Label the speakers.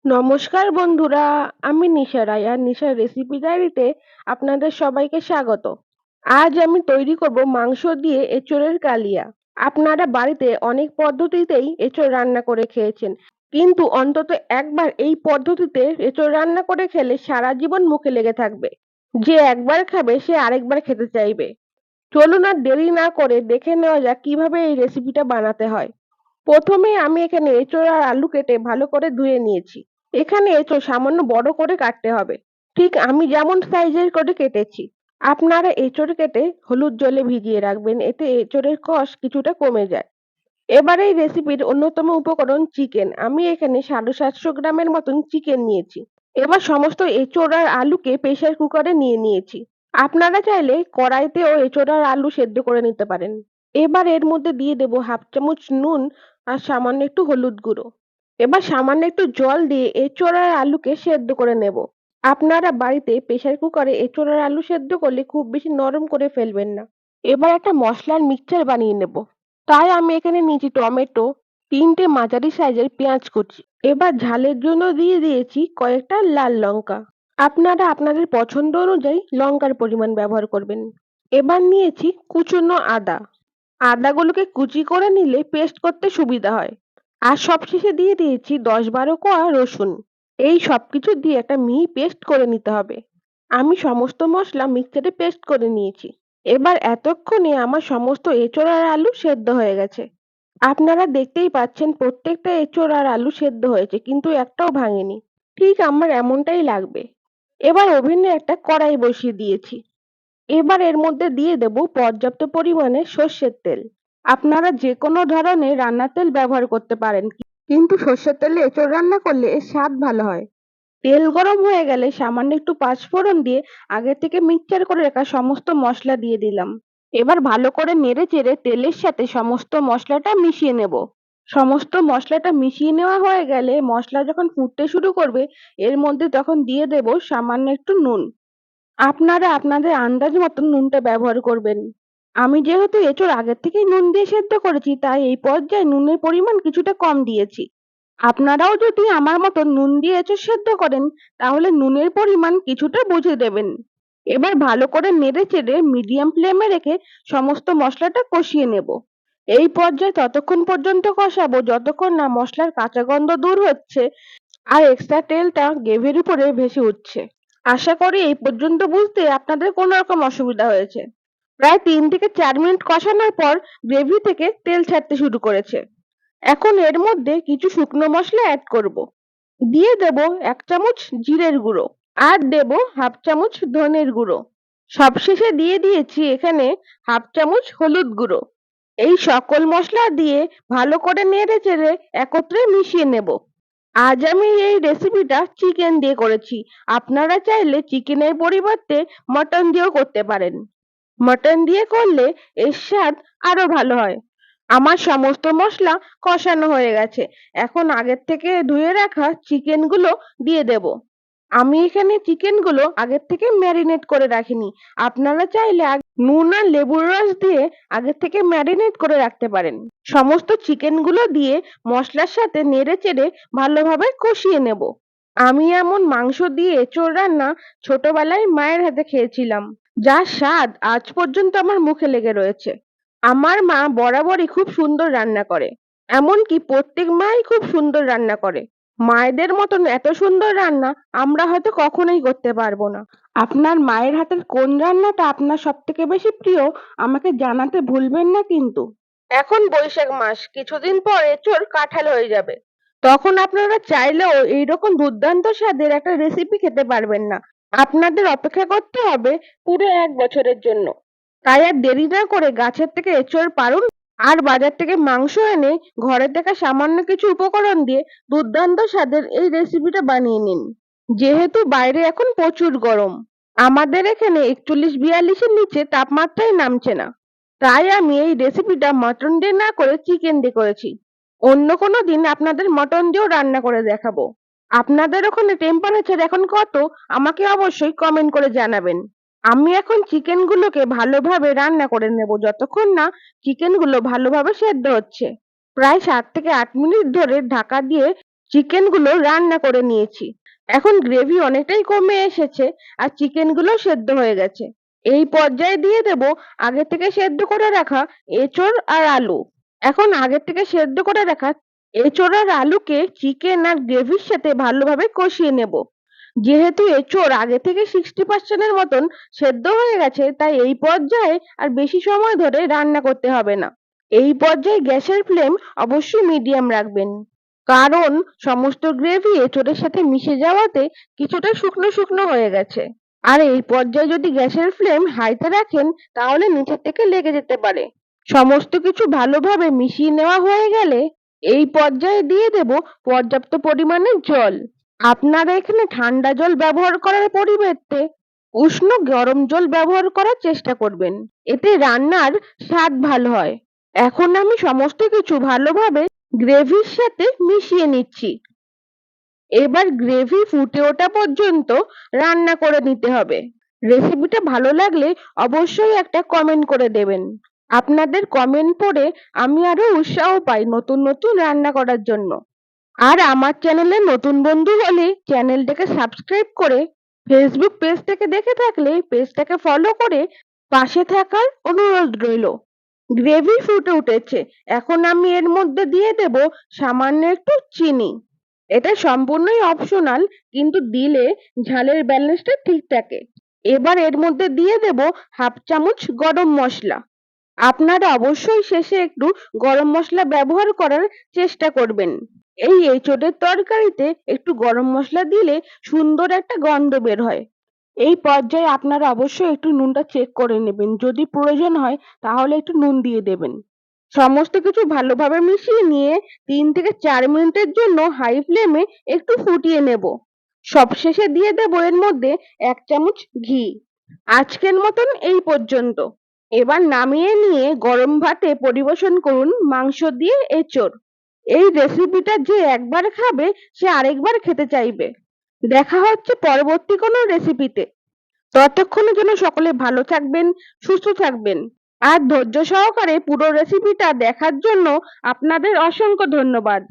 Speaker 1: নমস্কার বন্ধুরা, আমি নিশা রায় আর নিশার রেসিপি ডায়েরিতে আপনাদের সবাইকে স্বাগত। আজ আমি তৈরি করব মাংস দিয়ে এঁচোড়ের কালিয়া। আপনারা বাড়িতে অনেক পদ্ধতিতেই এঁচোড় রান্না করে খেয়েছেন, কিন্তু অন্তত একবার এই পদ্ধতিতে এঁচোড় রান্না করে খেলে সারা জীবন মুখে লেগে থাকবে। যে একবার খাবে সে আরেকবার খেতে চাইবে। চলুন আর দেরি না করে দেখে নেওয়া যাক কিভাবে এই রেসিপিটা বানাতে হয়। প্রথমে আমি এখানে এঁচোড় আর আলু কেটে ভালো করে ধুয়ে নিয়েছি। এখানে এঁচোড় সামান্য বড় করে কাটতে হবে, ঠিক আমি যেমন সাইজের করে কেটেছি। আপনারা এঁচোড় কেটে হলুদ জলে ভিজিয়ে রাখবেন, এতে এঁচোড়ের কষ কিছুটা কমে যায়। এবার এই রেসিপির অন্যতম উপকরণ চিকেন। আমি এখানে 750 গ্রামের মতন চিকেন নিয়েছি। এবার সমস্ত এঁচোড় আর আলুকে প্রেসার কুকারে নিয়ে নিয়েছি। আপনারা চাইলে কড়াইতেও এঁচোড় আর আলু সেদ্ধ করে নিতে পারেন। এবার এর মধ্যে দিয়ে দেবো হাফ চামচ নুন আর সামান্য একটু হলুদ গুঁড়ো। এবার সামান্য একটু জল দিয়ে এঁচোড় আর আলুকে সেদ্ধ করে নেব। আপনারা বাড়িতে প্রেসার কুকারে এঁচোড় আর আলু সেদ্ধ করলে খুব বেশি নরম করে ফেলবেন না। এবার একটা মশলার মিক্সচার বানিয়ে নেব। তাই আমি এখানে নিয়েছি টমেটো, 3টে মাঝারি সাইজের পেঁয়াজ কুচি। এবার ঝালের জন্য দিয়ে দিয়েছি কয়েকটা লাল লঙ্কা। আপনারা আপনাদের পছন্দ অনুযায়ী লঙ্কার পরিমাণ ব্যবহার করবেন। এবার নিয়েছি কুচনো আদা। আদাগুলোকে কুচি করে নিলে পেস্ট করতে সুবিধা হয়। আর সবশেষে দিয়ে দিয়েছি 10-12 কোয়া রসুন। এই সবকিছু দিয়ে একটা মিহি পেস্ট করে নিতে হবে। আমি সমস্ত মশলা মিক্সচারে পেস্ট করে নিয়েছি। এবার এতক্ষণে আমার সমস্ত এঁচোড় আর আলু সেদ্ধ হয়ে গেছে। আপনারা দেখতেই পাচ্ছেন প্রত্যেকটা এঁচোড় আর আলু সেদ্ধ হয়েছে, কিন্তু একটাও ভাঙেনি। ঠিক আমার এমনটাই লাগবে। এবার ওভেনে একটা কড়াই বসিয়ে দিয়েছি। এবার এর মধ্যে দিয়ে দেব পর্যাপ্ত পরিমাণে সর্ষের তেল। আপনারা যে কোনো ধরনের রান্নার তেল ব্যবহার করতে পারেন, কিন্তু সর্ষের তেলে এঁচোড় রান্না করলে এর স্বাদ ভালো হয়। তেল গরম হয়ে গেলে সামান্য একটু পাঁচফোড়ন দিয়ে আগে থেকে মিক্সচার করে রাখা সমস্ত মশলা দিয়ে দিলাম। এবার ভালো করে নেড়ে চেড়ে তেলের সাথে সমস্ত মশলাটা মিশিয়ে নেব। সমস্ত মশলাটা মিশিয়ে নেওয়া হয়ে গেলে মশলা যখন ফুটতে শুরু করবে, এর মধ্যে তখন দিয়ে দেব সামান্য একটু নুন। আপনারা আপনাদের আন্দাজ মতন নুনটা ব্যবহার করবেন। আমি যেহেতু এঁচোড় আগের থেকেই নুন দিয়ে সেদ্ধ করেছি, তাই এই পর্যায়ে নুনের পরিমাণ কিছুটা কম দিয়েছি। আপনারাও যদি আমার মতো নুন দিয়ে এঁচোড় সেদ্ধ করেন, তাহলে নুনের পরিমাণ কিছুটা বুঝে দেবেন। এবার ভালো করে নেড়ে চেড়ে মিডিয়াম ফ্লেমে রেখে সমস্ত মশলাটা কষিয়ে নেব। এই পর্যায়ে ততক্ষণ পর্যন্ত কষাবো যতক্ষণ না মশলার কাঁচা গন্ধ দূর হচ্ছে আর এক্সট্রা তেলটা গ্রেভির উপরে ভেসে উঠছে। আশা করি এই পর্যন্ত বুঝতে আপনাদের কোনো রকম অসুবিধা হয়েছে। প্রায় 3 থেকে 4 মিনিট কষানোর পর গ্রেভি থেকে তেল ছাড়তে শুরু করেছে। এখন এর মধ্যে কিছু শুকনো মশলা অ্যাড করব। দিয়ে দেব 1 চামচ জিরের গুঁড়ো আর দেব হাফ চামচ ধনের গুঁড়ো। সবশেষে দিয়ে দিয়েছি এখানে হাফ চামচ হলুদ গুঁড়ো। এই সকল মশলা দিয়ে ভালো করে নেড়ে চেড়ে একত্রে মিশিয়ে নেব। আজ আমি এই রেসিপিটা চিকেন দিয়ে করেছি। আপনারা চাইলে চিকেনের পরিবর্তে মটন দিয়েও করতে পারেন। মটন দিয়ে করলে এর স্বাদ আরো ভালো হয়। আমার সমস্ত মশলা কষানো হয়ে গেছে। এখন আগের থেকে ধুয়ে রাখা চিকেনগুলো দিয়ে দেব। আমি এখানে চিকেনগুলো আগের থেকে ম্যারিনেট করে রাখিনি। আপনারা চাইলে নুন আর লেবুর রস দিয়ে আগের থেকে ম্যারিনেট করে রাখতে পারেন। সমস্ত চিকেনগুলো দিয়ে মশলার সাথে নেড়ে চেড়ে ভালোভাবে কষিয়ে নেব। আমি এমন মাংস দিয়ে এঁচোড় রান্না ছোটবেলায় মায়ের হাতে খেয়েছিলাম, যার স্বাদ আজ পর্যন্ত আমার মুখে লেগে রয়েছে। আমার মা বরাবরই খুব সুন্দর রান্না করে। এমনকি প্রত্যেক মাই খুব সুন্দর রান্না করে। মায়েদের মতন এত সুন্দর রান্না আমরা হয়তো কখনোই করতে পারবো না। আপনার মায়ের হাতের কোন রান্নাটা আপনার সবথেকে বেশি প্রিয় আমাকে জানাতে ভুলবেন না কিন্তু। এখন বৈশাখ মাস, কিছুদিন পর এঁচোড় কাঁঠাল হয়ে যাবে। তখন আপনারা চাইলেও এইরকম দুর্দান্ত স্বাদের একটা রেসিপি খেতে পারবেন না। আপনাদের অপেক্ষা করতে হবে পুরো 1 বছরের জন্য। তাই আর দেরি না করে গাছের থেকে এঁচোড় পাড়ুন আর বাজার থেকে মাংস এনে ঘরে থাকা সামান্য কিছু উপকরণ দিয়ে দুর্দান্ত স্বাদের এই রেসিপিটা বানিয়ে নিন। যেহেতু বাইরে এখন প্রচুর গরম, আমাদের এখানে 41-42-এর নিচে তাপমাত্রাই নামছে না, তাই আমি এই রেসিপিটা মটন দিয়ে না করে চিকেন দিয়ে করেছি। অন্য কোনো দিন আপনাদের মটন দিয়েও রান্না করে দেখাবো। আপনাদের ওখানে টেম্পারেচার এখন কত আমাকে অবশ্যই কমেন্ট করে জানাবেন। আমি এখন চিকেনগুলোকে ভালোভাবে রান্না করে নেব যতক্ষণ না চিকেনগুলো ভালোভাবে সেদ্ধ হচ্ছে। প্রায় 7 থেকে 8 মিনিট ধরে ঢাকা দিয়ে চিকেনগুলো রান্না করে নিয়েছি। এখন গ্রেভি অনেকটাই কমে এসেছে আর চিকেনগুলো সেদ্ধ হয়ে গেছে। এই পর্যায়ে দিয়ে দেব আগে থেকে সেদ্ধ করে রাখা এঁচোড় আর আলু। এখন আগে থেকে সেদ্ধ করে রাখা এঁচোড় আর আলুকে চিকেন আর গ্রেভির সাথে ভালোভাবে কষিয়ে নেব। যেহেতু এঁচোড় আগে থেকে 60% এর মতন সেদ্ধ হয়ে গেছে, তাই এই পর্যায়ে আর বেশি সময় ধরে রান্না করতে হবে না। এই পর্যায়ে গ্যাসের ফ্লেম অবশ্যই মিডিয়াম রাখবেন, কারণ সমস্ত গ্রেভি এঁচোড়ের সাথে মিশে যাওয়াতে কিছুটা শুকনো শুকনো হয়ে গেছে। আর এই পর্যায়ে যদি গ্যাসের ফ্লেম হাইতে রাখেন, তাহলে নিচের থেকে লেগে যেতে পারে। সমস্ত কিছু ভালোভাবে মিশিয়ে নেওয়া হয়ে গেলে এই পর্যায়ে দিয়ে দেব পর্যাপ্ত পরিমাণে জল। আপনারা এখানে ঠান্ডা জল ব্যবহার করার পরিবর্তে উষ্ণ গরম জল ব্যবহার করার চেষ্টা করবেন, এতে রান্নার স্বাদ ভালো হয়। এখন আমি সমস্ত কিছু ভালোভাবে গ্রেভির সাথে মিশিয়ে নিচ্ছি। এবার গ্রেভি ফুটে ওঠা পর্যন্ত রান্না করে নিতে হবে। রেসিপিটা ভালো লাগলে অবশ্যই একটা কমেন্ট করে দেবেন। আপনাদের কমেন্ট পড়ে আমি আরো উৎসাহ পাই নতুন নতুন রান্না করার জন্য। আর আমার চ্যানেলে নতুন বন্ধু হলে চ্যানেলটাকে সাবস্ক্রাইব করে, ফেসবুক পেজ থেকে দেখে থাকলে পেজটাকে ফলো করে পাশে থাকার অনুরোধ রইল। গ্রেভি ফুটে উঠেছে, এখন আমি এর মধ্যে দিয়ে দেব সামান্য একটু চিনি। এটা সম্পূর্ণই অপশনাল, কিন্তু দিলে ঝালের ব্যালেন্সটা ঠিক থাকে। এবার এর মধ্যে দিয়ে দেব হাফ চামচ গরম মশলা। আপনারা অবশ্যই শেষে একটু গরম মশলা ব্যবহার করার চেষ্টা করবেন। এই এঁচোড়ের তরকারিতে একটু গরম মশলা দিলে সুন্দর একটা গন্ধ বের হয়। এই পর্যায়ে আপনারা অবশ্যই একটু নুনটা চেক করে নেবেন, যদি প্রয়োজন হয় তাহলে একটু নুন দিয়ে দেবেন। সমস্ত কিছু ভালোভাবে মিশিয়ে নিয়ে 3 থেকে 4 মিনিটের জন্য হাই ফ্লেমে একটু ফুটিয়ে নেব। সবশেষে দিয়ে দেব এর মধ্যে 1 চামচ ঘি। আজকের মতন এই পর্যন্ত। এবার নামিয়ে নিয়ে গরম ভাতে পরিবেশন করুন মাংস দিয়ে এঁচোড়। এই রেসিপিটা যে একবার খাবে সে আরেকবার খেতে চাইবে। দেখা হচ্ছে পরবর্তী কোনো রেসিপিতে। ততক্ষণের জন্য সকলে ভালো থাকবেন, সুস্থ থাকবেন। আর ধৈর্য সহকারে পুরো রেসিপিটা দেখার জন্য আপনাদের অসংখ্য ধন্যবাদ।